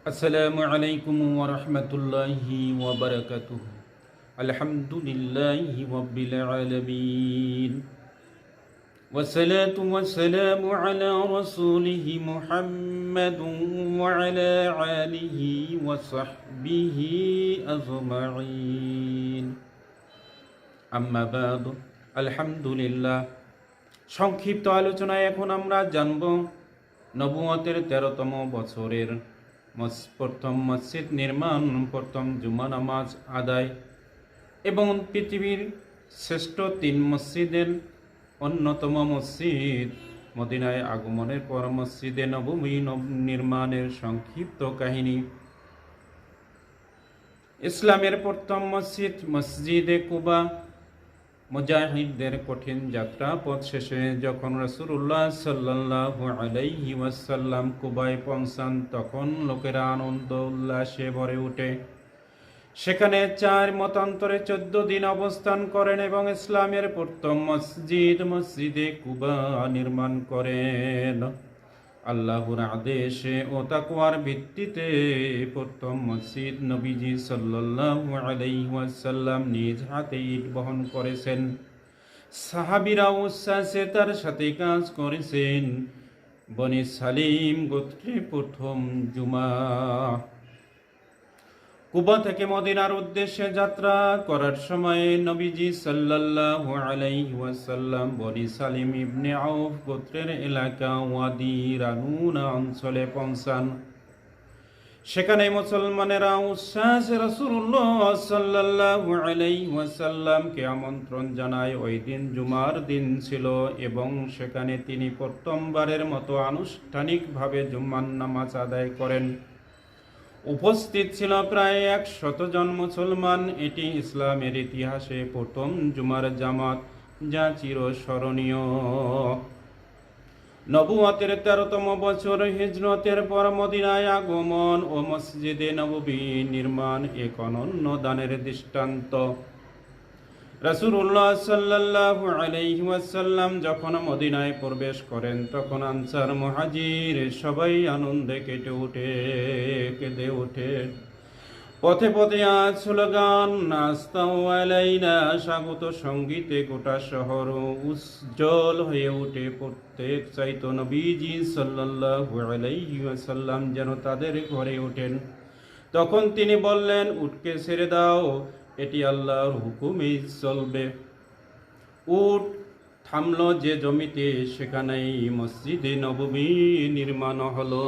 আসসালামু আলাইকুম ওয়া রাহমাতুল্লাহি ওয়া বারাকাতুহু। আলহামদুলিল্লাহি রাব্বিল আলামিন। ওয়াসসালাতু ওয়াসসালামু আলা রাসূলিহি মুহাম্মাদুন ওয়া আলা আলিহি ওয়া সাহবিহি আজমাইন। আম্মা বা'দু। আলহামদুলিল্লাহ। সংক্ষিপ্ত আলোচনায় এখন আমরা জানব নবুয়তের 13তম বছরের প্রথম মসজিদ নির্মাণ, প্রথম জুমা নামাজ আদায় এবং পৃথিবীর শ্রেষ্ঠ 3 মসজিদের অন্যতম মসজিদ মদিনায় আগমনের পর মসজিদে নববী নির্মাণের সংক্ষিপ্ত কাহিনী। ইসলামের প্রথম মসজিদ মসজিদে কুবা। মুজাহিদদের কঠিন যাত্রা পথ শেষে যখন রাসূলুল্লাহ সাল্লাল্লাহু আলাইহি ওয়াসাল্লাম কুবায় পৌঁছান, তখন লোকেরা আনন্দ উল্লাসে ভরে ওঠে। সেখানে 4 মতান্তরে 14 দিন অবস্থান করেন এবং ইসলামের প্রথম মসজিদ মসজিদে কুবা নির্মাণ করেন। আল্লাহর আদেশে ও তাকওয়ার ভিত্তিতে প্রথম মসজিদ নবীজি সাল্লাল্লাহু আলাইহি ওয়াসাল্লাম নিজ হাতে ইট বহন করেছেন। সাহাবীরা উচ্ছ্বাসে তার সাথে কাজ করেছেন। বনি সালিম গোত্রে প্রথম জুমা। কুবা থেকে মদিনার উদ্দেশ্যে যাত্রা করার সময় নবীজি সাল্লাল্লাহু আলাইহি ওয়াসাল্লাম বনি সালিম ইবনে আউফ গোত্রের এলাকা ওয়াদি রানুনা অঞ্চলে পৌঁছান। সেখানে মুসলমানেরা উচ্ছ্বাসে রাসূলুল্লাহ সাল্লাল্লাহু আলাইহি ওয়াসাল্লামকে আমন্ত্রণ জানায়। ওই দিন জুমার দিন ছিল এবং সেখানে তিনি প্রথমবারের মতো আনুষ্ঠানিকভাবে জুম্মার নামাজ আদায় করেন। উপস্থিত ছিল প্রায় 100 জন মুসলমান। এটি ইসলামের ইতিহাসে প্রথম জুমার জামাত, যা চিরস্মরণীয়। নবুয়তের 13তম বছর হিজরতের পর মদিনায় আগমন ও মসজিদে নববী নির্মাণ এক অনন্য দানের দৃষ্টান্ত। রাসূলুল্লাহ সাল্লাল্লাহু আলাইহি ওয়াসাল্লাম যখন মদিনায় প্রবেশ করেন, তখন আনসার মুহাজির সবাই আনন্দে কেঁদে ওঠে। পথে পথে আজ স্লোগান, নাস্তাউ আলাইনা, স্বাগত সঙ্গীতে গোটা শহর উজ্জ্বল হয়ে ওঠে। প্রত্যেক চাইতো নবীজি সাল্লাল্লাহু আলাইহি ওয়াসাল্লাম যেন তাদের ঘরে ওঠেন। তখন তিনি বললেন, উটকে ছেড়ে দাও, এটি আল্লাহর হুকুমেই চলবে। উট থামল যে জমিতে, সেখানেই মসজিদে নববী নির্মাণ হলো।